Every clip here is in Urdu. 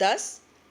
10।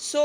100।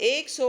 100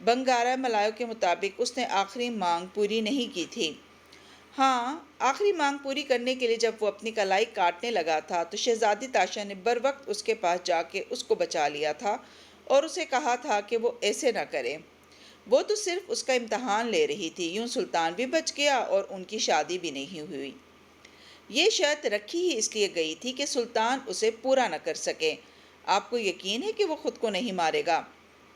بنگارا ملایو کے مطابق اس نے آخری مانگ پوری نہیں کی تھی۔ ہاں، آخری مانگ پوری کرنے کے لیے جب وہ اپنی کلائی کاٹنے لگا تھا تو شہزادی تاشا نے بر وقت اس کے پاس جا کے اس کو بچا لیا تھا اور اسے کہا تھا کہ وہ ایسے نہ کرے۔ وہ تو صرف اس کا امتحان لے رہی تھی، یوں سلطان بھی بچ گیا اور ان کی شادی بھی نہیں ہوئی۔ یہ شرط رکھی ہی اس لیے گئی تھی کہ سلطان اسے پورا نہ کر سکے۔ آپ کو یقین ہے کہ وہ خود کو نہیں مارے گا؟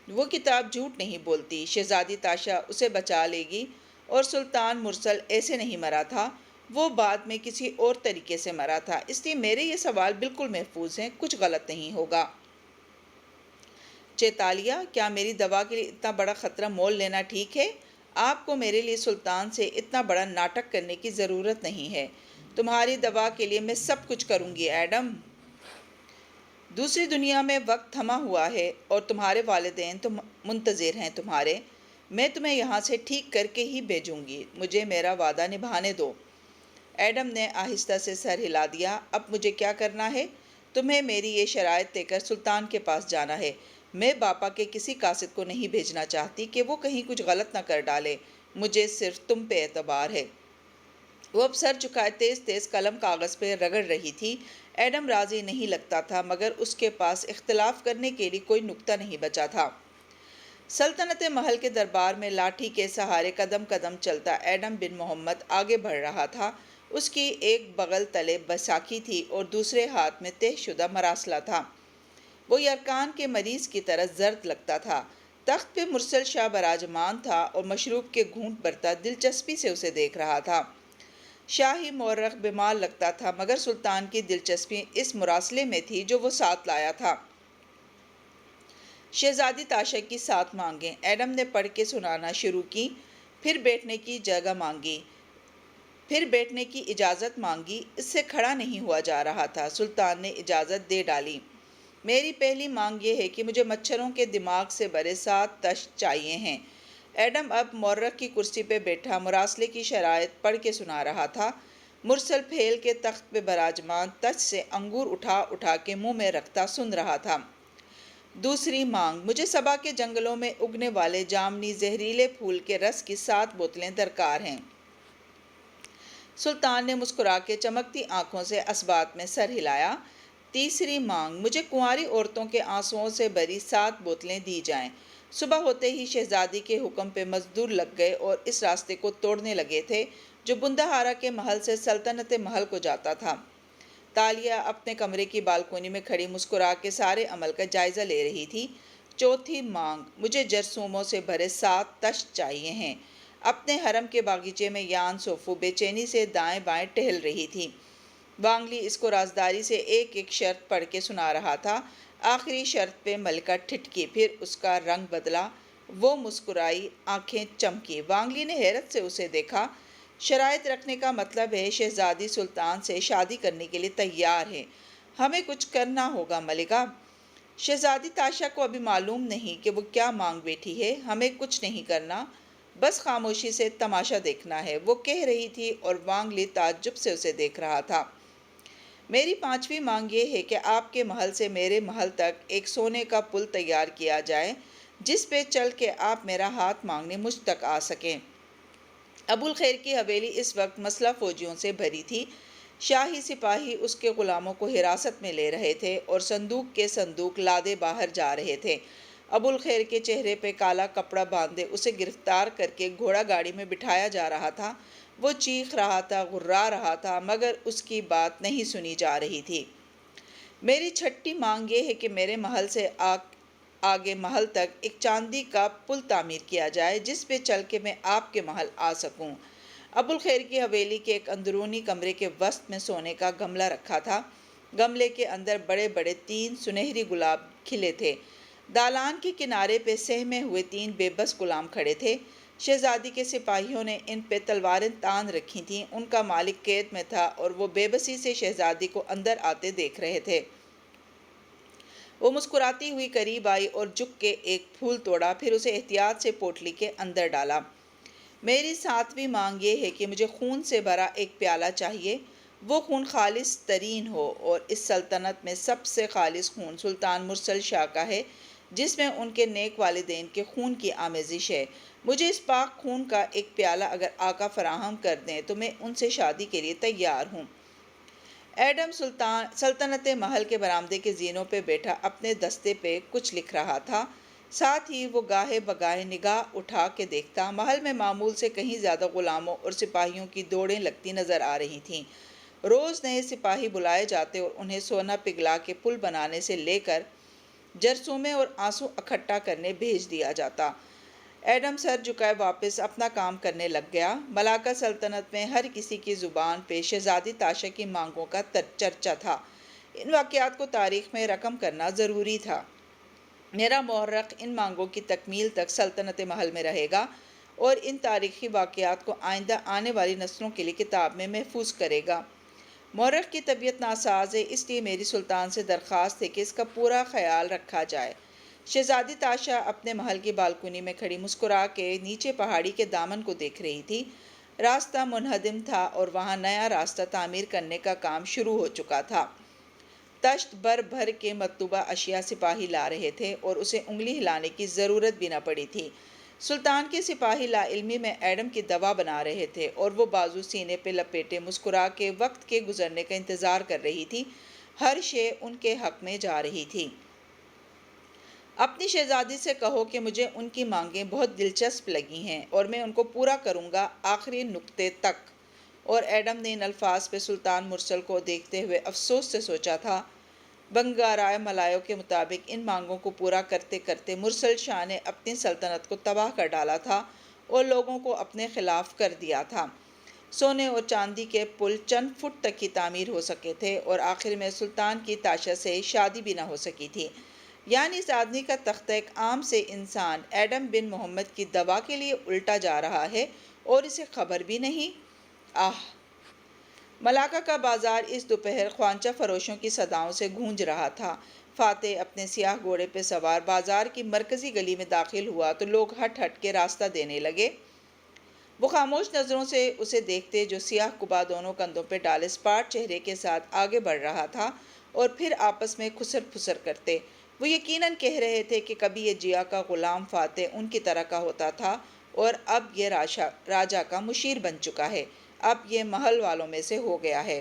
وہ کتاب جھوٹ نہیں بولتی، شہزادی تاشا اسے بچا لے گی اور سلطان مرسل ایسے نہیں مرا تھا، وہ بعد میں کسی اور طریقے سے مرا تھا، اس لیے میرے یہ سوال بالکل محفوظ ہیں، کچھ غلط نہیں ہوگا۔ چیتالیہ، کیا میری دوا کے لیے اتنا بڑا خطرہ مول لینا ٹھیک ہے؟ آپ کو میرے لیے سلطان سے اتنا بڑا ناٹک کرنے کی ضرورت نہیں ہے۔ تمہاری دوا کے لیے میں سب کچھ کروں گی ایڈم۔ دوسری دنیا میں وقت تھما ہوا ہے اور تمہارے والدین تو منتظر ہیں تمہارے۔ میں تمہیں یہاں سے ٹھیک کر کے ہی بھیجوں گی، مجھے میرا وعدہ نبھانے دو۔ ایڈم نے آہستہ سے سر ہلا دیا۔ اب مجھے کیا کرنا ہے؟ تمہیں میری یہ شرائط دے کر سلطان کے پاس جانا ہے۔ میں باپا کے کسی قاصد کو نہیں بھیجنا چاہتی کہ وہ کہیں کچھ غلط نہ کر ڈالے، مجھے صرف تم پہ اعتبار ہے۔ وہ اب سر جھکائے تیز تیز قلم کاغذ پہ رگڑ رہی تھی۔ ایڈم راضی نہیں لگتا تھا مگر اس کے پاس اختلاف کرنے کے لیے کوئی نکتہ نہیں بچا تھا۔ سلطنت محل کے دربار میں لاٹھی کے سہارے قدم قدم چلتا ایڈم بن محمد آگے بڑھ رہا تھا۔ اس کی ایک بغل تلے بیساکھی تھی اور دوسرے ہاتھ میں طے شدہ مراسلہ تھا۔ وہ یرکان کے مریض کی طرح زرد لگتا تھا۔ تخت پہ مرسل شاہ براجمان تھا اور مشروب کے گھونٹ بھرتا دلچسپی سے اسے دیکھ رہا تھا۔ شاہی مورخ بیمار لگتا تھا مگر سلطان کی دلچسپی اس مراسلے میں تھی جو وہ ساتھ لایا تھا۔ شہزادی تاشا کی 7 مانگیں ایڈم نے پڑھ کے سنانا شروع کی، پھر بیٹھنے کی جگہ مانگی، پھر بیٹھنے کی اجازت مانگی۔ اس سے کھڑا نہیں ہوا جا رہا تھا۔ سلطان نے اجازت دے ڈالی۔ میری پہلی مانگ یہ ہے کہ مجھے مچھروں کے دماغ سے بھرے 7 تشت چاہیے ہیں۔ ایڈم اب مورخ کی کرسی پہ بیٹھا مراسلے کی شرائط پڑھ کے سنا رہا تھا۔ مرسل پھیل کے تخت پہ براجمان تشت سے انگور اٹھا اٹھا کے منہ میں رکھتا سن رہا تھا۔ دوسری مانگ، مجھے سبا کے جنگلوں میں اگنے والے جامنی زہریلے پھول کے رس کی 7 بوتلیں درکار ہیں۔ سلطان نے مسکرا کے چمکتی آنکھوں سے اسبات میں سر ہلایا۔ تیسری مانگ، مجھے کنواری عورتوں کے آنسوؤں سے بھری 7 بوتلیں دی جائیں۔ صبح ہوتے ہی شہزادی کے حکم پہ مزدور لگ گئے اور اس راستے کو توڑنے لگے تھے جو بندہارا کے محل سے سلطنت محل کو جاتا تھا۔ تالیہ اپنے کمرے کی بالکونی میں کھڑی مسکرا کے سارے عمل کا جائزہ لے رہی تھی۔ چوتھی مانگ، مجھے جرثوموں سے بھرے 7 تشت چاہیے ہیں۔ اپنے حرم کے باغیچے میں یان سوفو بے چینی سے دائیں بائیں ٹہل رہی تھی۔ وانگلی اس کو رازداری سے ایک ایک شرط پڑھ کے سنا رہا تھا۔ آخری شرط پہ ملکہ ٹھٹکی، پھر اس کا رنگ بدلا، وہ مسکرائی، آنکھیں چمکی۔ وانگلی نے حیرت سے اسے دیکھا۔ شرائط رکھنے کا مطلب ہے شہزادی سلطان سے شادی کرنے کے لیے تیار ہے۔ ہمیں کچھ کرنا ہوگا ملکہ۔ شہزادی تاشا کو ابھی معلوم نہیں کہ وہ کیا مانگ بیٹھی ہے۔ ہمیں کچھ نہیں کرنا، بس خاموشی سے تماشا دیکھنا ہے، وہ کہہ رہی تھی اور وانگلی تعجب سے اسے دیکھ رہا تھا۔ میری 5ویں مانگ یہ ہے کہ آپ کے محل سے میرے محل تک ایک سونے کا پل تیار کیا جائے جس پہ چل کے آپ میرا ہاتھ مانگنے مجھ تک آ سکیں۔ ابوالخیر کی حویلی اس وقت مسلح فوجیوں سے بھری تھی۔ شاہی سپاہی اس کے غلاموں کو حراست میں لے رہے تھے اور صندوق کے صندوق لادے باہر جا رہے تھے۔ ابوالخیر کے چہرے پہ کالا کپڑا باندھے اسے گرفتار کر کے گھوڑا گاڑی میں بٹھایا جا رہا تھا۔ وہ چیخ رہا تھا، غرا رہا تھا مگر اس کی بات نہیں سنی جا رہی تھی۔ میری 6ٹھی مانگ یہ ہے کہ میرے محل سے آگے محل تک ایک چاندی کا پل تعمیر کیا جائے جس پہ چل کے میں آپ کے محل آ سکوں۔ ابوالخیر کی حویلی کے ایک اندرونی کمرے کے وسط میں سونے کا گملہ رکھا تھا۔ گملے کے اندر بڑے بڑے 3 سنہری گلاب کھلے تھے۔ دالان کے کنارے پہ سہمے ہوئے 3 بے بس غلام کھڑے تھے۔ شہزادی کے سپاہیوں نے ان پہ تلواریں تان رکھی تھیں۔ ان کا مالک قید میں تھا اور وہ بے بسی سے شہزادی کو اندر آتے دیکھ رہے تھے۔ وہ مسکراتی ہوئی قریب آئی اور جھک کے ایک پھول توڑا، پھر اسے احتیاط سے پوٹلی کے اندر ڈالا۔ میری 7ویں مانگ یہ ہے کہ مجھے خون سے بھرا ایک پیالہ چاہیے۔ وہ خون خالص ترین ہو اور اس سلطنت میں سب سے خالص خون سلطان مرسل شاہ کا ہے۔ جس میں ان کے نیک والدین کے خون کی آمیزش ہے۔ مجھے اس پاک خون کا ایک پیالہ اگر آقا فراہم کر دیں تو میں ان سے شادی کے لیے تیار ہوں۔ ایڈم سلطنت محل کے برآمدے کے زینوں پہ بیٹھا اپنے دستے پہ کچھ لکھ رہا تھا، ساتھ ہی وہ گاہے بگاہے نگاہ اٹھا کے دیکھتا۔ محل میں معمول سے کہیں زیادہ غلاموں اور سپاہیوں کی دوڑیں لگتی نظر آ رہی تھیں۔ روز نئے سپاہی بلائے جاتے اور انہیں سونا پگھلا کے پل بنانے سے لے کر جرثومے اور آنسو اکٹھا کرنے بھیج دیا جاتا۔ ایڈم سر جھکائے واپس اپنا کام کرنے لگ گیا۔ ملاکا سلطنت میں ہر کسی کی زبان پہ شہزادی تاشا کی مانگوں کا چرچا تھا۔ ان واقعات کو تاریخ میں رقم کرنا ضروری تھا۔ میرا مورخ ان مانگوں کی تکمیل تک سلطنت محل میں رہے گا اور ان تاریخی واقعات کو آئندہ آنے والی نسلوں کے لیے کتاب میں محفوظ کرے گا۔ مورخ کی طبیعت ناساز ہے، اس لیے میری سلطان سے درخواست ہے کہ اس کا پورا خیال رکھا جائے۔ شہزادی تاشا اپنے محل کی بالکنی میں کھڑی مسکرا کے نیچے پہاڑی کے دامن کو دیکھ رہی تھی۔ راستہ منہدم تھا اور وہاں نیا راستہ تعمیر کرنے کا کام شروع ہو چکا تھا۔ تشت بھر بھر کے مطلوبہ اشیاء سپاہی لا رہے تھے اور اسے انگلی ہلانے کی ضرورت بھی نہ پڑی تھی۔ سلطان کے سپاہی لا علمی میں ایڈم کی دوا بنا رہے تھے اور وہ بازو سینے پہ لپیٹے مسکرا کے وقت کے گزرنے کا انتظار کر رہی تھی۔ ہر شے ان کے حق میں جا رہی تھی۔ اپنی شہزادی سے کہو کہ مجھے ان کی مانگیں بہت دلچسپ لگی ہیں اور میں ان کو پورا کروں گا آخری نقطے تک۔ اور ایڈم نے ان الفاظ پہ سلطان مرسل کو دیکھتے ہوئے افسوس سے سوچا تھا، بنگارائے ملایو کے مطابق ان مانگوں کو پورا کرتے کرتے مرسل شاہ نے اپنی سلطنت کو تباہ کر ڈالا تھا اور لوگوں کو اپنے خلاف کر دیا تھا۔ سونے اور چاندی کے پل چند فٹ تک کی تعمیر ہو سکے تھے اور آخر میں سلطان کی تاشا سے شادی بھی نہ ہو سکی تھی۔ یعنی اس آدمی کا تختہ ایک عام سے انسان ایڈم بن محمد کی دوا کے لیے الٹا جا رہا ہے اور اسے خبر بھی نہیں۔ آہ! ملاکا کا بازار اس دوپہر خوانچہ فروشوں کی صداؤں سے گونج رہا تھا۔ فاتح اپنے سیاہ گھوڑے پہ سوار بازار کی مرکزی گلی میں داخل ہوا تو لوگ ہٹ ہٹ کے راستہ دینے لگے۔ وہ خاموش نظروں سے اسے دیکھتے جو سیاہ قبا دونوں کندھوں پہ ڈالے سپاٹ چہرے کے ساتھ آگے بڑھ رہا تھا اور پھر آپس میں کھسر پھسر کرتے۔ وہ یقیناً کہہ رہے تھے کہ کبھی یہ جیا کا غلام فاتح ان کی طرح کا ہوتا تھا اور اب یہ راجا کا مشیر بن چکا ہے، اب یہ محل والوں میں سے ہو گیا ہے۔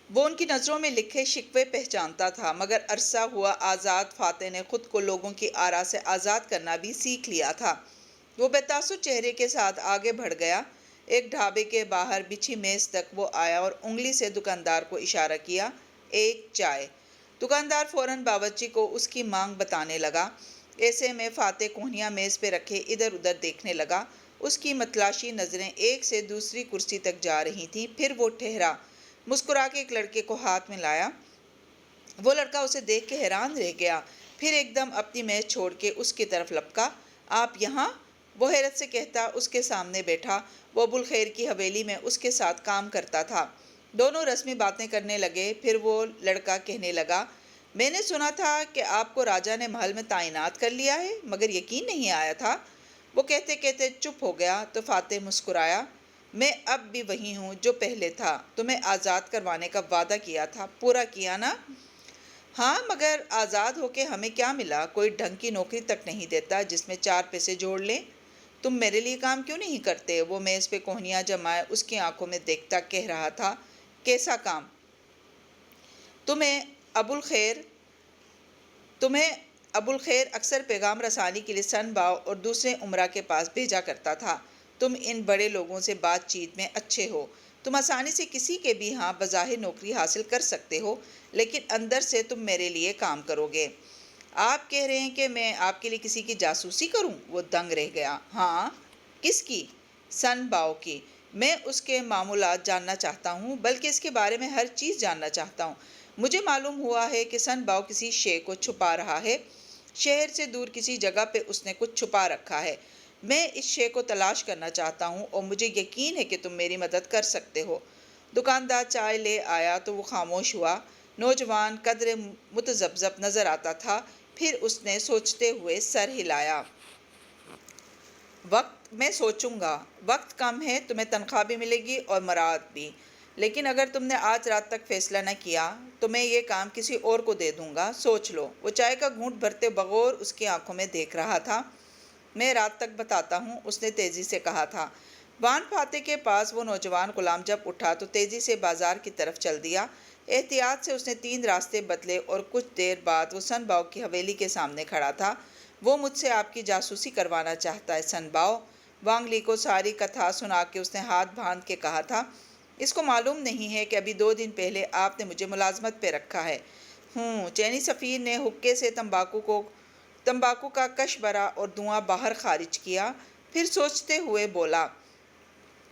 وہ ان کی نظروں میں لکھے شکوے پہچانتا تھا، مگر عرصہ ہوا آزاد فاتح نے خود کو لوگوں کی آرا سے آزاد کرنا بھی سیکھ لیا تھا۔ وہ بے تاثر چہرے کے ساتھ آگے بڑھ گیا۔ ایک ڈھابے کے باہر بچھی میز تک وہ آیا اور انگلی سے دکاندار کو اشارہ کیا، ایک چائے۔ دکاندار فوراً باورچی کو اس کی مانگ بتانے لگا۔ ایسے میں فاتح کوہنیاں میز پہ رکھے ادھر ادھر دیکھنے لگا۔ اس کی متلاشی نظریں ایک سے دوسری کرسی تک جا رہی تھیں۔ پھر وہ ٹھہرا، مسکرا کے ایک لڑکے کو ہاتھ میں لایا۔ وہ لڑکا اسے دیکھ کے حیران رہ گیا، پھر ایک دم اپنی میز چھوڑ کے اس کی طرف لپکا۔ آپ یہاں؟ وہ حیرت سے کہتا اس کے سامنے بیٹھا۔ وہ ابوالخیر کی حویلی میں اس کے ساتھ کام کرتا تھا۔ دونوں رسمی باتیں کرنے لگے۔ پھر وہ لڑکا کہنے لگا، میں نے سنا تھا کہ آپ کو راجا نے محل میں تعینات کر لیا ہے، مگر یقین نہیں آیا تھا۔ وہ کہتے کہتے چپ ہو گیا تو فاتح مسکرایا، میں اب بھی وہی ہوں جو پہلے تھا۔ تمہیں آزاد کروانے کا وعدہ کیا تھا، پورا کیا نا؟ ہاں، مگر آزاد ہو کے ہمیں کیا ملا؟ کوئی ڈھنگ کی نوکری تک نہیں دیتا جس میں 4 پیسے جوڑ لیں۔ تم میرے لیے کام کیوں نہیں کرتے؟ وہ میز پہ کوہنیاں جمائے اس کی آنکھوں میں دیکھتا کہہ رہا تھا، کیسا کام؟ تمہیں ابوالخیر اکثر پیغام رسانی کے لیے سن باؤ اور دوسرے امراء کے پاس بھیجا کرتا تھا۔ تم ان بڑے لوگوں سے بات چیت میں اچھے ہو، تم آسانی سے کسی کے بھی ہاں بظاہر نوکری حاصل کر سکتے ہو، لیکن اندر سے تم میرے لیے کام کرو گے۔ آپ کہہ رہے ہیں کہ میں آپ کے لیے کسی کی جاسوسی کروں؟ وہ دنگ رہ گیا۔ ہاں، کس کی؟ سن باؤ کی۔ میں اس کے معمولات جاننا چاہتا ہوں، بلکہ اس کے بارے میں ہر چیز جاننا چاہتا ہوں۔ مجھے معلوم ہوا ہے کہ سن باؤ کسی شے کو چھپا رہا ہے، شہر سے دور کسی جگہ پہ اس نے کچھ چھپا رکھا ہے۔ میں اس شے کو تلاش کرنا چاہتا ہوں اور مجھے یقین ہے کہ تم میری مدد کر سکتے ہو۔ دکاندار چائے لے آیا تو وہ خاموش ہوا۔ نوجوان قدرے متذبذب نظر آتا تھا۔ پھر اس نے سوچتے ہوئے سر ہلایا۔ میں سوچوں گا۔ وقت کم ہے، تمہیں تنخواہ بھی ملے گی اور مراد بھی، لیکن اگر تم نے آج رات تک فیصلہ نہ کیا تو میں یہ کام کسی اور کو دے دوں گا، سوچ لو۔ وہ چائے کا گھونٹ بھرتے بغور اس کی آنکھوں میں دیکھ رہا تھا۔ میں رات تک بتاتا ہوں، اس نے تیزی سے کہا تھا۔ وان فاتح کے پاس وہ نوجوان غلام جب اٹھا تو تیزی سے بازار کی طرف چل دیا۔ احتیاط سے اس نے 3 راستے بدلے اور کچھ دیر بعد وہ سن باؤ کی حویلی کے سامنے کھڑا تھا۔ وہ مجھ سے آپ کی جاسوسی کروانا چاہتا ہے سن باؤ، وانگ لی کو ساری کتھا سنا کے اس نے ہاتھ باندھ کے کہا تھا۔ اس کو معلوم نہیں ہے کہ ابھی 2 دن پہلے آپ نے مجھے ملازمت پہ رکھا ہے۔ چینی سفیر نے حقے سے تمباکو کا کش بھرا اور دھواں باہر خارج کیا، پھر سوچتے ہوئے بولا،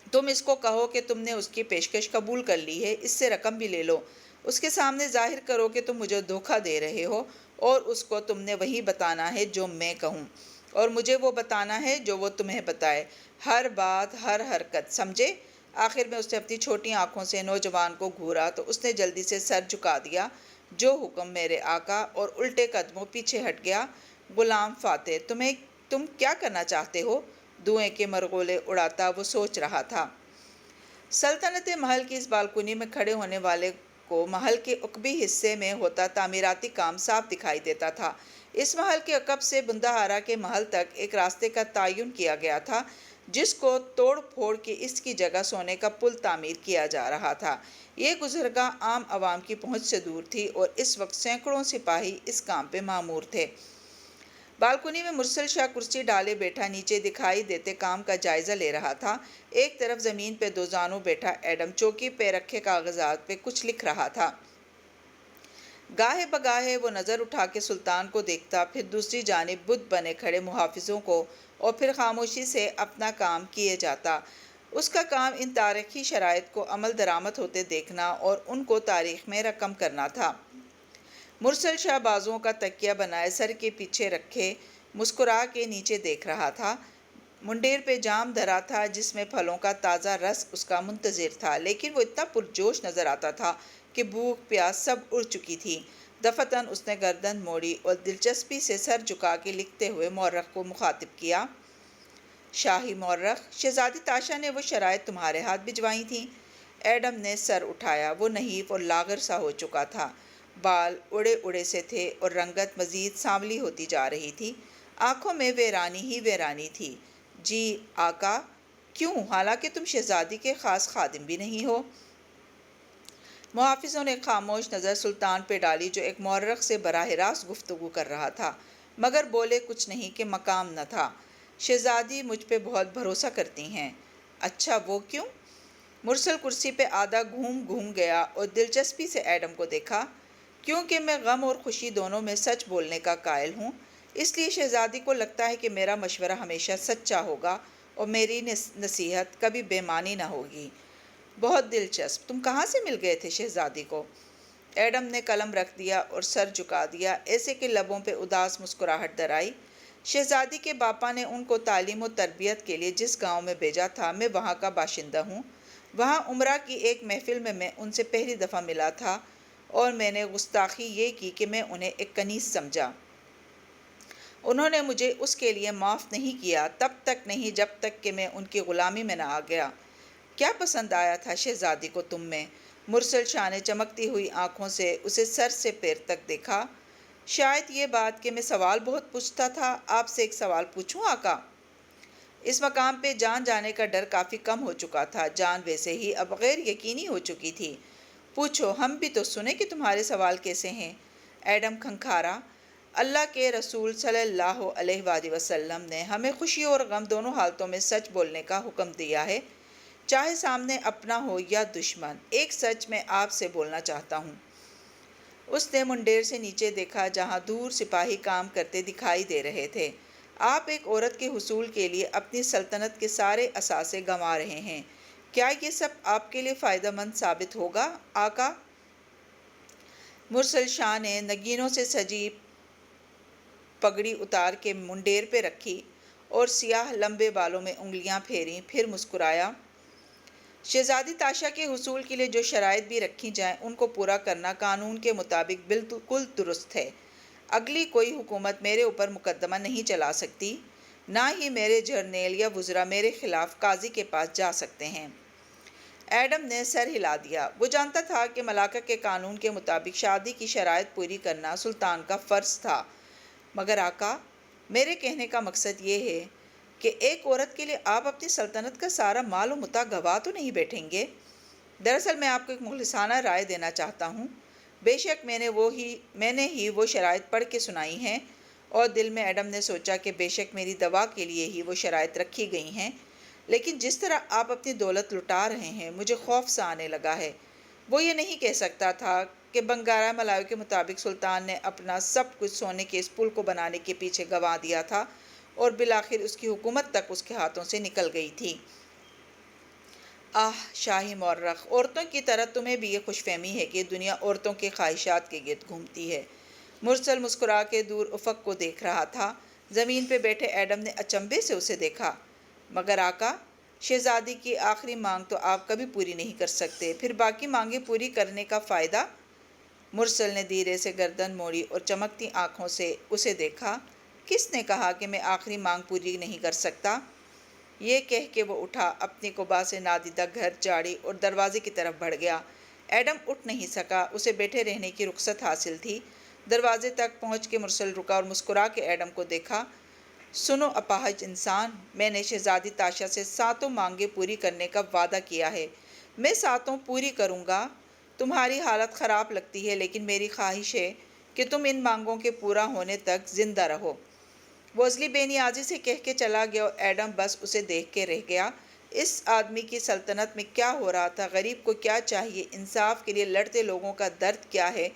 تم اس کو کہو کہ تم نے اس کی پیشکش قبول کر لی ہے، اس سے رقم بھی لے لو۔ اس کے سامنے ظاہر کرو کہ تم مجھے دھوکہ دے رہے ہو، اور اس کو تم نے وہی بتانا ہے جو میں کہوں، اور مجھے وہ بتانا ہے جو وہ تمہیں بتائے، ہر بات، ہر حرکت، سمجھے؟ آخر میں اس نے اپنی چھوٹی آنکھوں سے نوجوان کو گھورا تو اس نے جلدی سے سر جھکا دیا۔ جو حکم میرے آقا، اور الٹے قدموں پیچھے ہٹ گیا۔ غلام فاتح، تم کیا کرنا چاہتے ہو؟ دھوئیں کے مرغولے اڑاتا وہ سوچ رہا تھا۔ سلطنت محل کی اس بالکنی میں کھڑے ہونے والے کو محل کے عقبی حصے میں ہوتا تعمیراتی کام صاف دکھائی دیتا تھا۔ اس محل کے عقب سے بندہارا کے محل تک ایک راستے کا تعین کیا گیا تھا، جس کو توڑ پھوڑ کے اس کی جگہ سونے کا پل تعمیر کیا جا رہا تھا۔ یہ گزرگاہ عام عوام کی پہنچ سے دور تھی اور اس وقت سینکڑوں سپاہی اس کام پہ مامور تھے۔ بالکنی میں مرسل شاہ کرسی ڈالے بیٹھا نیچے دکھائی دیتے کام کا جائزہ لے رہا تھا۔ ایک طرف زمین پہ 2 زانوں بیٹھا ایڈم چوکی پہ رکھے کاغذات پہ کچھ لکھ رہا تھا۔ گاہے بگاہے وہ نظر اٹھا کے سلطان کو دیکھتا، پھر دوسری جانب بت بنے کھڑے محافظوں کو، اور پھر خاموشی سے اپنا کام کیے جاتا۔ اس کا کام ان تاریخی شرائط کو عمل درآمد ہوتے دیکھنا اور ان کو تاریخ میں رقم کرنا تھا۔ مرسل شاہ بازوؤں کا تکیہ بنائے سر کے پیچھے رکھے مسکرا کے نیچے دیکھ رہا تھا۔ منڈیر پہ جام دھرا تھا جس میں پھلوں کا تازہ رس اس کا منتظر تھا، لیکن وہ اتنا پرجوش نظر آتا تھا کہ بھوک پیاس سب اڑ چکی تھی۔ دفتن اس نے گردن موڑی اور دلچسپی سے سر جھکا کے لکھتے ہوئے مورخ کو مخاطب کیا۔ شاہی مورخ، شہزادی تاشا نے وہ شرائط تمہارے ہاتھ بھجوائی تھیں؟ ایڈم نے سر اٹھایا۔ وہ نحیف اور لاغر سا ہو چکا تھا، بال اڑے اڑے سے تھے اور رنگت مزید سانولی ہوتی جا رہی تھی۔ آنکھوں میں ویرانی ہی ویرانی تھی۔ جی آقا، کیوں؟ حالانکہ تم شہزادی کے خاص خادم بھی نہیں ہو۔ محافظوں نے خاموش نظر سلطان پہ ڈالی جو ایک مورخ سے براہ راست گفتگو کر رہا تھا، مگر بولے کچھ نہیں کہ مقام نہ تھا۔ شہزادی مجھ پہ بہت بھروسہ کرتی ہیں۔ اچھا، وہ کیوں؟ مرسل کرسی پہ آدھا گھوم گیا اور دلچسپی سے ایڈم کو دیکھا۔ کیونکہ میں غم اور خوشی دونوں میں سچ بولنے کا قائل ہوں، اس لیے شہزادی کو لگتا ہے کہ میرا مشورہ ہمیشہ سچا ہوگا اور میری نصیحت کبھی بے معنی نہ ہوگی۔ بہت دلچسپ۔ تم کہاں سے مل گئے تھے شہزادی کو؟ ایڈم نے قلم رکھ دیا اور سر جھکا دیا، ایسے کہ لبوں پہ اداس مسکراہٹ در آئی۔ شہزادی کے باپا نے ان کو تعلیم و تربیت کے لیے جس گاؤں میں بھیجا تھا، میں وہاں کا باشندہ ہوں۔ وہاں عمرہ کی ایک محفل میں ان سے پہلی دفعہ ملا تھا، اور میں نے گستاخی یہ کی کہ میں انہیں ایک کنیز سمجھا۔ انہوں نے مجھے اس کے لیے معاف نہیں کیا، تب تک نہیں جب تک کہ میں ان کی غلامی میں نہ آ گیا۔ کیا پسند آیا تھا شہزادی کو تم میں؟ مرسل شاہ نے چمکتی ہوئی آنکھوں سے اسے سر سے پیر تک دیکھا۔ شاید یہ بات کہ میں سوال بہت پوچھتا تھا۔ آپ سے ایک سوال پوچھوں آقا؟ اس مقام پہ جان جانے کا ڈر کافی کم ہو چکا تھا، جان ویسے ہی اب غیر یقینی ہو چکی تھی۔ پوچھو، ہم بھی تو سنیں کہ تمہارے سوال کیسے ہیں۔ ایڈم کھنکھارا۔ اللہ کے رسول صلی اللہ علیہ وآلہ وسلم نے ہمیں خوشی اور غم دونوں حالتوں میں سچ بولنے کا حکم دیا ہے، چاہے سامنے اپنا ہو یا دشمن۔ ایک سچ میں آپ سے بولنا چاہتا ہوں۔ اس نے منڈیر سے نیچے دیکھا جہاں دور سپاہی کام کرتے دکھائی دے رہے تھے۔ آپ ایک عورت کے حصول کے لیے اپنی سلطنت کے سارے اثاثے گنوا رہے ہیں، کیا یہ سب آپ کے لیے فائدہ مند ثابت ہوگا آقا؟ مرسل شاہ نے نگینوں سے سجی پگڑی اتار کے منڈیر پہ رکھی اور سیاہ لمبے بالوں میں انگلیاں پھیریں، پھر مسکرایا۔ شہزادی تاشا کے حصول کے لیے جو شرائط بھی رکھی جائیں ان کو پورا کرنا قانون کے مطابق بالکل درست ہے۔ اگلی کوئی حکومت میرے اوپر مقدمہ نہیں چلا سکتی، نہ ہی میرے جرنیل یا وزراء میرے خلاف قاضی کے پاس جا سکتے ہیں۔ ایڈم نے سر ہلا دیا۔ وہ جانتا تھا کہ ملاقہ کے قانون کے مطابق شادی کی شرائط پوری کرنا سلطان کا فرض تھا۔ مگر آقا، میرے کہنے کا مقصد یہ ہے کہ ایک عورت کے لیے آپ اپنی سلطنت کا سارا مال و متاع گنوا تو نہیں بیٹھیں گے؟ دراصل میں آپ کو ایک مخلصانہ رائے دینا چاہتا ہوں۔ بے شک میں نے ہی وہ شرائط پڑھ کے سنائی ہیں، اور دل میں ایڈم نے سوچا کہ بے شک میری دوا کے لیے ہی وہ شرائط رکھی گئی ہیں، لیکن جس طرح آپ اپنی دولت لٹا رہے ہیں مجھے خوف سا آنے لگا ہے۔ وہ یہ نہیں کہہ سکتا تھا کہ بنگارا ملاو کے مطابق سلطان نے اپنا سب کچھ سونے کے اس پل کو بنانے کے پیچھے گنوا دیا تھا، اور بالآخر اس کی حکومت تک اس کے ہاتھوں سے نکل گئی تھی۔ آہ شاہی مورخ، عورتوں کی طرح تمہیں بھی یہ خوش فہمی ہے کہ دنیا عورتوں کے خواہشات کے گرد گھومتی ہے۔ مرسل مسکرا کے دور افق کو دیکھ رہا تھا۔ زمین پہ بیٹھے ایڈم نے اچنبھے سے اسے دیکھا۔ مگر آقا، شہزادی کی آخری مانگ تو آپ کبھی پوری نہیں کر سکتے، پھر باقی مانگیں پوری کرنے کا فائدہ؟ مرسل نے دھیرے سے گردن موڑی اور چمکتی آنکھوں سے اسے دیکھا۔ کس نے کہا کہ میں آخری مانگ پوری نہیں کر سکتا؟ یہ کہہ کے وہ اٹھا، اپنی قبا سے نادیدہ گھر جاڑی اور دروازے کی طرف بڑھ گیا۔ ایڈم اٹھ نہیں سکا، اسے بیٹھے رہنے کی رخصت حاصل تھی۔ دروازے تک پہنچ کے مرسل رکا اور مسکرا کے ایڈم کو دیکھا۔ سنو اپاہج انسان، میں نے شہزادی تاشا سے 7 مانگیں پوری کرنے کا وعدہ کیا ہے۔ میں 7 پوری کروں گا۔ تمہاری حالت خراب لگتی ہے، لیکن میری خواہش ہے کہ تم ان مانگوں کے پورا ہونے تک زندہ رہو۔ وہ ازلی بے نیازی سے کہہ کے چلا گیا اور ایڈم بس اسے دیکھ کے رہ گیا۔ اس آدمی کی سلطنت میں کیا ہو رہا تھا، غریب کو کیا چاہیے، انصاف کے لیے لڑتے لوگوں کا درد کیا ہے،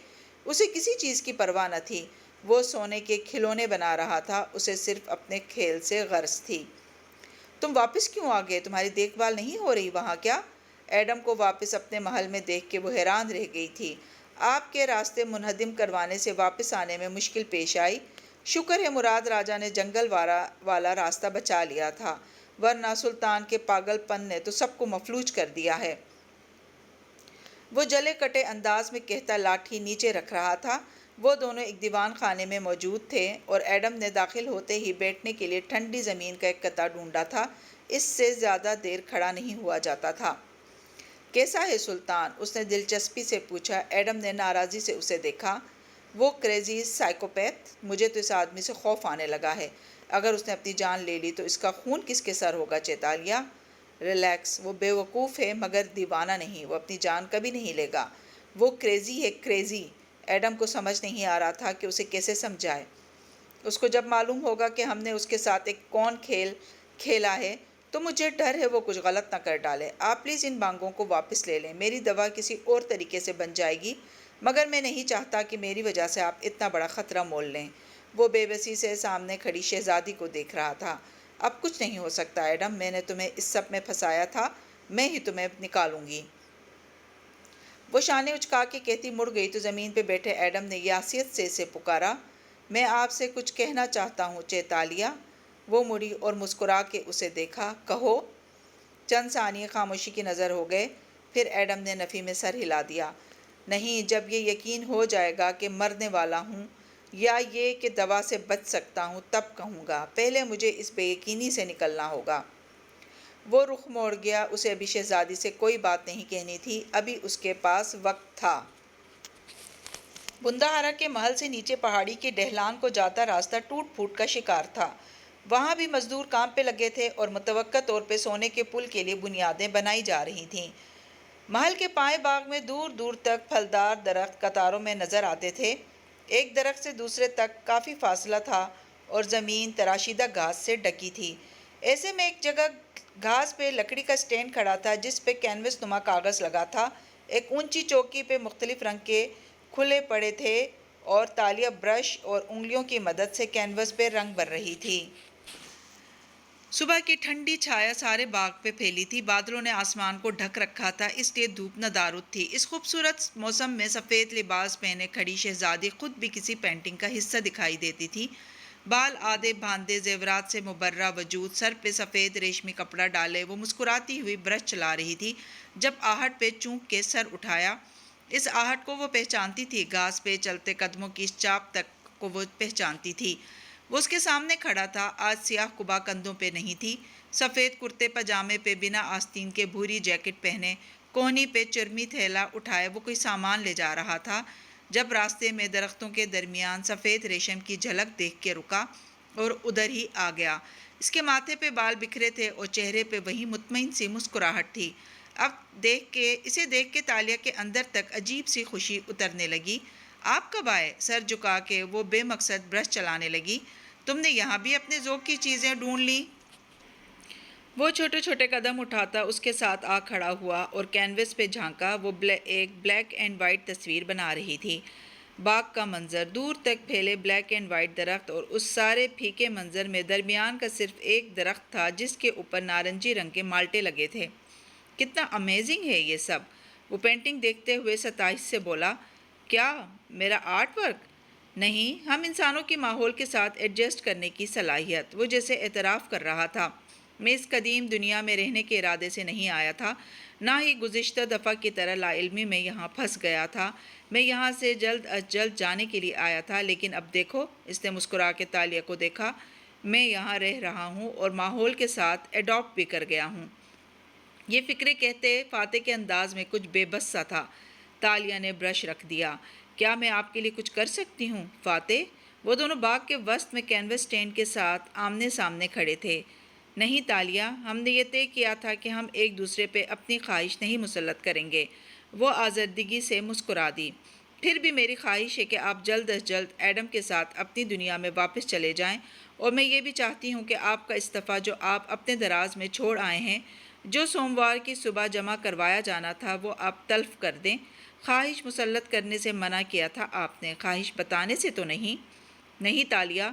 اسے کسی چیز کی پرواہ نہ تھی۔ وہ سونے کے کھلونے بنا رہا تھا، اسے صرف اپنے کھیل سے غرض تھی۔ تم واپس کیوں آ گئے؟ تمہاری دیکھ بھال نہیں ہو رہی وہاں کیا؟ ایڈم کو واپس اپنے محل میں دیکھ کے وہ حیران رہ گئی تھی۔ آپ کے راستے منہدم کروانے سے واپس آنے میں مشکل پیش آئی۔ شکر ہے مراد راجہ نے جنگل والا راستہ بچا لیا تھا، ورنہ سلطان کے پاگل پن نے تو سب کو مفلوج کر دیا ہے۔ وہ جلے کٹے انداز میں کہتا لاٹھی نیچے رکھ رہا تھا۔ وہ دونوں ایک دیوان خانے میں موجود تھے، اور ایڈم نے داخل ہوتے ہی بیٹھنے کے لیے ٹھنڈی زمین کا ایک قطعہ ڈھونڈا تھا۔ اس سے زیادہ دیر کھڑا نہیں ہوا جاتا تھا۔ کیسا ہے سلطان؟ اس نے دلچسپی سے پوچھا۔ ایڈم نے ناراضی سے اسے دیکھا۔ وہ کریزی سائیکوپیتھ، مجھے تو اس آدمی سے خوف آنے لگا ہے۔ اگر اس نے اپنی جان لے لی تو اس کا خون کس کے سر ہوگا؟ چیتالیہ ریلیکس، وہ بے وقوف ہے مگر دیوانہ نہیں، وہ اپنی جان کبھی نہیں لے گا۔ وہ کریزی ہے، کریزی۔ ایڈم کو سمجھ نہیں آ رہا تھا کہ اسے کیسے سمجھائے۔ اس کو جب معلوم ہوگا کہ ہم نے اس کے ساتھ ایک کون کھیل کھیلا ہے تو مجھے ڈر ہے وہ کچھ غلط نہ کر ڈالے۔ آپ پلیز ان مانگوں کو واپس لے لیں، میری دوا کسی اور طریقے سے بن جائے گی، مگر میں نہیں چاہتا کہ میری وجہ سے آپ اتنا بڑا خطرہ مول لیں۔ وہ بے بسی سے سامنے کھڑی شہزادی کو دیکھ رہا تھا۔ اب کچھ نہیں ہو سکتا ایڈم، میں نے تمہیں اس سب میں پھنسایا تھا، میں ہی تمہیں نکالوں گی۔ وہ شانے اچکا کے کہتی مڑ گئی تو زمین پہ بیٹھے ایڈم نے یاسیت سے اسے پکارا۔ میں آپ سے کچھ کہنا چاہتا ہوں چیتالیہ۔ وہ مڑی اور مسکرا کے اسے دیکھا۔ کہو۔ چند ثانیے خاموشی کی نظر ہو گئے، پھر ایڈم نے نفی میں سر ہلا دیا۔ نہیں، جب یہ یقین ہو جائے گا کہ مرنے والا ہوں یا یہ کہ دوا سے بچ سکتا ہوں تب کہوں گا، پہلے مجھے اس بے یقینی سے نکلنا ہوگا۔ وہ رخ موڑ گیا۔ اسے ابھی شہزادی سے کوئی بات نہیں کہنی تھی، ابھی اس کے پاس وقت تھا۔ بندہ ہرا کے محل سے نیچے پہاڑی کے ڈھلان کو جاتا راستہ ٹوٹ پھوٹ کا شکار تھا۔ وہاں بھی مزدور کام پہ لگے تھے اور متوقع طور پہ سونے کے پل کے لیے بنیادیں بنائی جا رہی تھیں۔ محل کے پائیں باغ میں دور دور تک پھلدار درخت قطاروں میں نظر آتے تھے۔ ایک درخت سے دوسرے تک کافی فاصلہ تھا اور زمین تراشیدہ گھاس سے ڈکی تھی۔ ایسے میں ایک جگہ گھاس پہ لکڑی کا سٹینڈ کھڑا تھا جس پہ کینوس نما کاغذ لگا تھا۔ ایک اونچی چوکی پہ مختلف رنگ کے کھلے پڑے تھے اور تالیہ برش اور انگلیوں کی مدد سے کینوس پہ رنگ بھر رہی تھی۔ صبح کی ٹھنڈی چھایا سارے باغ پہ پھیلی تھی۔ بادلوں نے آسمان کو ڈھک رکھا تھا، اس لیے دھوپ ندارد تھی۔ اس خوبصورت موسم میں سفید لباس پہنے کھڑی شہزادی خود بھی کسی پینٹنگ کا حصہ دکھائی دیتی تھی۔ بال آدھے باندھے، زیورات سے مبرہ وجود، سر پہ سفید ریشمی کپڑا ڈالے، وہ مسکراتی ہوئی برش چلا رہی تھی۔ جب آہٹ پہ چونک کے سر اٹھایا، اس آہٹ کو وہ پہچانتی تھی، گھاس پہ چلتے قدموں کی اس چاپ تک کو وہ پہچانتی تھی۔ وہ اس کے سامنے کھڑا تھا۔ آج سیاہ قبا کندھوں پہ نہیں تھی، سفید کرتے پاجامے پہ بنا آستین کے بھوری جیکٹ پہنے کوہنی پہ چرمی تھیلا اٹھائے وہ کوئی سامان لے جا رہا تھا جب راستے میں درختوں کے درمیان سفید ریشم کی جھلک دیکھ کے رکا اور ادھر ہی آ گیا۔ اس کے ماتھے پہ بال بکھرے تھے اور چہرے پہ وہی مطمئن سی مسکراہٹ تھی۔ اب اسے دیکھ کے تالیہ کے اندر تک عجیب سی خوشی اترنے لگی۔ آپ کب آئے؟ سر جھکا کے وہ بے مقصد برش چلانے لگی۔ تم نے یہاں بھی اپنے ذوق کی چیزیں ڈھونڈ لیں؟ وہ چھوٹے چھوٹے قدم اٹھاتا اس کے ساتھ آ کھڑا ہوا اور کینوس پہ جھانکا۔ وہ ایک بلیک اینڈ وائٹ تصویر بنا رہی تھی۔ باغ کا منظر، دور تک پھیلے بلیک اینڈ وائٹ درخت، اور اس سارے پھیکے منظر میں درمیان کا صرف ایک درخت تھا جس کے اوپر نارنجی رنگ کے مالٹے لگے تھے۔ کتنا امیزنگ ہے یہ سب! وہ پینٹنگ دیکھتے ہوئے ستائش سے بولا۔ کیا میرا آرٹ ورک؟ نہیں، ہم انسانوں کی ماحول کے ساتھ ایڈجسٹ کرنے کی صلاحیت۔ وہ جیسے اعتراف کر رہا تھا۔ میں اس قدیم دنیا میں رہنے کے ارادے سے نہیں آیا تھا، نہ ہی گزشتہ دفعہ کی طرح لا علمی میں یہاں پھنس گیا تھا۔ میں یہاں سے جلد از جلد جانے کے لیے آیا تھا، لیکن اب دیکھو، اس نے مسکرا کے تالیہ کو دیکھا، میں یہاں رہ رہا ہوں اور ماحول کے ساتھ ایڈاپٹ بھی کر گیا ہوں۔ یہ فکرے کہتے فاتح کے انداز میں کچھ بے بس سا تھا۔ تالیہ نے برش رکھ دیا۔ کیا میں آپ کے لیے کچھ کر سکتی ہوں فاتح؟ وہ دونوں باغ کے وسط میں کینوس اسٹینڈ کے ساتھ آمنے سامنے کھڑے تھے۔ نہیں تالیہ، ہم نے یہ طے کیا تھا کہ ہم ایک دوسرے پہ اپنی خواہش نہیں مسلط کریں گے۔ وہ آزردگی سے مسکرا دی۔ پھر بھی میری خواہش ہے کہ آپ جلد از جلد ایڈم کے ساتھ اپنی دنیا میں واپس چلے جائیں، اور میں یہ بھی چاہتی ہوں کہ آپ کا استعفیٰ جو آپ اپنے دراز میں چھوڑ آئے ہیں، جو سوموار کی صبح جمع کروایا جانا تھا، وہ آپ تلف کر دیں۔ خواہش مسلط کرنے سے منع کیا تھا آپ نے، خواہش بتانے سے تو نہیں۔ نہیں تالیہ،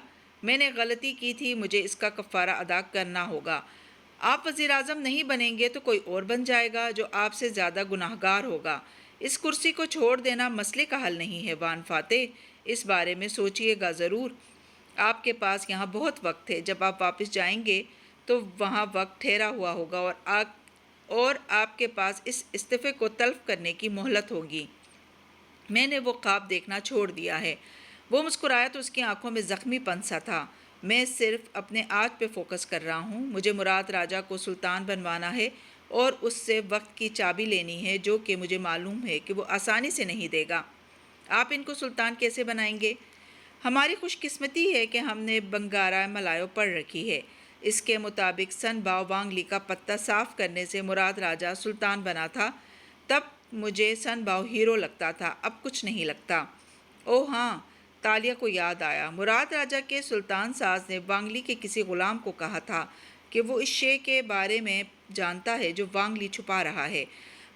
میں نے غلطی کی تھی، مجھے اس کا کفارہ ادا کرنا ہوگا۔ آپ وزیر اعظم نہیں بنیں گے تو کوئی اور بن جائے گا جو آپ سے زیادہ گناہگار ہوگا۔ اس کرسی کو چھوڑ دینا مسئلے کا حل نہیں ہے وان فاتح، اس بارے میں سوچئے گا ضرور۔ آپ کے پاس یہاں بہت وقت ہے، جب آپ واپس جائیں گے تو وہاں وقت ٹھہرا ہوا ہوگا اور آپ کے پاس اس استعفے کو تلف کرنے کی مہلت ہوگی۔ میں نے وہ خواب دیکھنا چھوڑ دیا ہے۔ وہ مسکرایا تو اس کی آنکھوں میں زخمی پن سا تھا۔ میں صرف اپنے آج پہ فوکس کر رہا ہوں۔ مجھے مراد راجہ کو سلطان بنوانا ہے اور اس سے وقت کی چابی لینی ہے، جو کہ مجھے معلوم ہے کہ وہ آسانی سے نہیں دے گا۔ آپ ان کو سلطان کیسے بنائیں گے؟ ہماری خوش قسمتی ہے کہ ہم نے بنگارا ملایو پڑھ رکھی ہے۔ اس کے مطابق سن باؤ وانگلی کا پتہ صاف کرنے سے مراد راجہ سلطان بنا تھا۔ تب مجھے سن باؤ ہیرو لگتا تھا، اب کچھ نہیں لگتا۔ اوہ ہاں، تالیہ کو یاد آیا، مراد راجہ کے سلطان ساز نے وانگلی کے کسی غلام کو کہا تھا کہ وہ اس شے کے بارے میں جانتا ہے جو وانگلی چھپا رہا ہے۔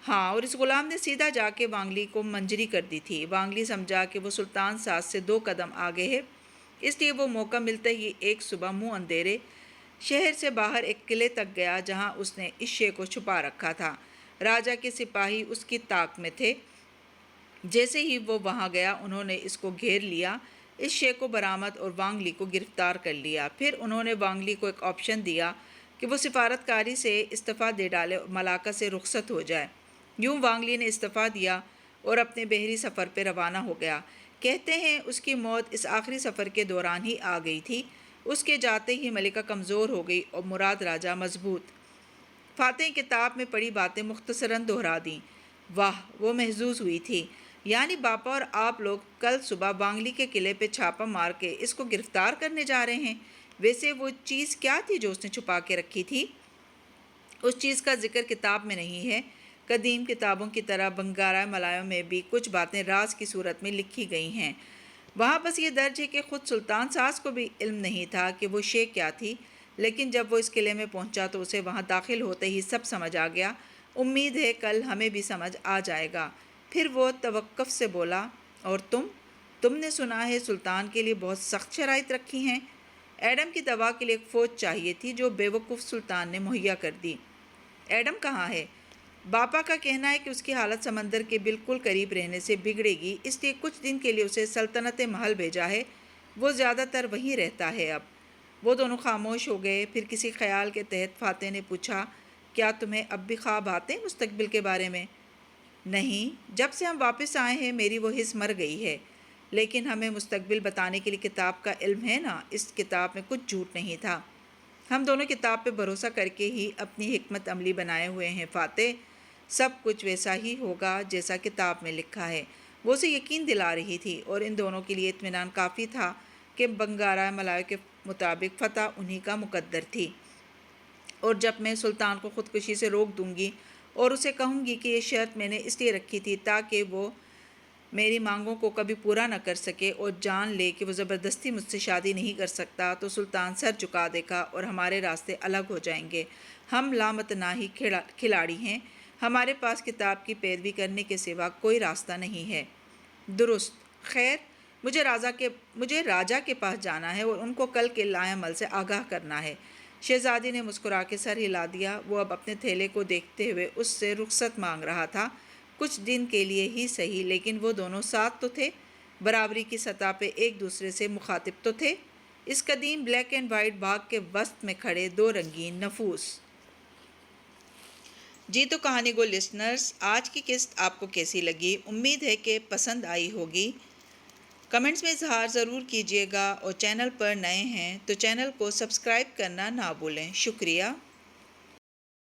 ہاں، اور اس غلام نے سیدھا جا کے وانگلی کو منجری کر دی تھی۔ وانگلی سمجھا کہ وہ سلطان ساز سے 2 قدم آگے ہے، اس لیے وہ موقع ملتے ہی ایک صبح منہ اندھیرے شہر سے باہر ایک قلعے تک گیا جہاں اس نے اس شے کو چھپا رکھا تھا۔ راجہ کے سپاہی اس کی طاق میں تھے۔ جیسے ہی وہ وہاں گیا، انہوں نے اس کو گھیر لیا، اس شے کو برآمد اور وانگلی کو گرفتار کر لیا۔ پھر انہوں نے وانگلی کو ایک آپشن دیا کہ وہ سفارتکاری سے استعفیٰ دے ڈالے اور ملاکا سے رخصت ہو جائے۔ یوں وانگلی نے استعفیٰ دیا اور اپنے بحری سفر پہ روانہ ہو گیا۔ کہتے ہیں اس کی موت اس آخری سفر کے دوران ہی آ گئی تھی۔ اس کے جاتے ہی ملکہ کمزور ہو گئی اور مراد راجہ مضبوط۔ فاتح کتاب میں پڑھی باتیں مختصراً دہرا دیں۔ واہ، وہ محظوظ ہوئی تھی۔ یعنی باپا اور آپ لوگ کل صبح وانگلی کے قلعے پہ چھاپا مار کے اس کو گرفتار کرنے جا رہے ہیں۔ ویسے وہ چیز کیا تھی جو اس نے چھپا کے رکھی تھی؟ اس چیز کا ذکر کتاب میں نہیں ہے۔ قدیم کتابوں کی طرح بنگارا ملایو میں بھی کچھ باتیں راز کی صورت میں لکھی گئی ہیں۔ وہاں بس یہ درج ہے کہ خود سلطان ساز کو بھی علم نہیں تھا کہ وہ شے کیا تھی، لیکن جب وہ اس قلعے میں پہنچا تو اسے وہاں داخل ہوتے ہی سب سمجھ آ گیا۔ امید ہے کل ہمیں بھی سمجھ آ جائے گا۔ پھر وہ توقف سے بولا، اور تم نے سنا ہے سلطان کے لیے بہت سخت شرائط رکھی ہیں۔ ایڈم کی دوا کے لیے ایک فوج چاہیے تھی جو بیوقوف سلطان نے مہیا کر دی۔ ایڈم کہاں ہے؟ باپا کا کہنا ہے کہ اس کی حالت سمندر کے بالکل قریب رہنے سے بگڑے گی، اس لیے کچھ دن کے لیے اسے سلطنت محل بھیجا ہے۔ وہ زیادہ تر وہیں رہتا ہے اب۔ وہ دونوں خاموش ہو گئے۔ پھر کسی خیال کے تحت فاتح نے پوچھا، کیا تمہیں اب بھی خواب آتے ہیں مستقبل کے بارے میں؟ نہیں، جب سے ہم واپس آئے ہیں میری وہ حس مر گئی ہے۔ لیکن ہمیں مستقبل بتانے کے لیے کتاب کا علم ہے نا، اس کتاب میں کچھ جھوٹ نہیں تھا۔ ہم دونوں کتاب پہ بھروسہ کر کے ہی اپنی حکمت عملی بنائے ہوئے ہیں فاتح۔ سب کچھ ویسا ہی ہوگا جیسا کتاب میں لکھا ہے۔ وہ اسے یقین دلا رہی تھی اور ان دونوں کے لیے اطمینان کافی تھا کہ بنگارا ملاو کے مطابق فتح انہی کا مقدر تھی، اور جب میں سلطان کو خودکشی سے روک دوں گی اور اسے کہوں گی کہ یہ شرط میں نے اس لیے رکھی تھی تاکہ وہ میری مانگوں کو کبھی پورا نہ کر سکے اور جان لے کہ وہ زبردستی مجھ سے شادی نہیں کر سکتا، تو سلطان سر جھکا دے گا اور ہمارے راستے الگ ہو جائیں گے۔ ہم لامتناہی کھلاڑی ہیں، ہمارے پاس کتاب کی پیروی کرنے کے سوا کوئی راستہ نہیں ہے۔ درست۔ خیر، مجھے راجا کے پاس جانا ہے اور ان کو کل کے لائے عمل سے آگاہ کرنا ہے۔ شہزادی نے مسکرا کے سر ہلا دیا۔ وہ اب اپنے تھیلے کو دیکھتے ہوئے اس سے رخصت مانگ رہا تھا، کچھ دن کے لیے ہی صحیح، لیکن وہ دونوں ساتھ تو تھے، برابری کی سطح پہ ایک دوسرے سے مخاطب تو تھے، اس قدیم بلیک اینڈ وائٹ باغ کے وسط میں کھڑے دو رنگین نفوس۔ جی تو کہانی گو لسنرز، آج کی قسط آپ کو کیسی لگی؟ امید ہے کہ پسند آئی ہوگی۔ کمنٹس میں اظہار ضرور کیجیے گا، اور چینل پر نئے ہیں تو چینل کو سبسکرائب کرنا نہ بھولیں۔ شکریہ۔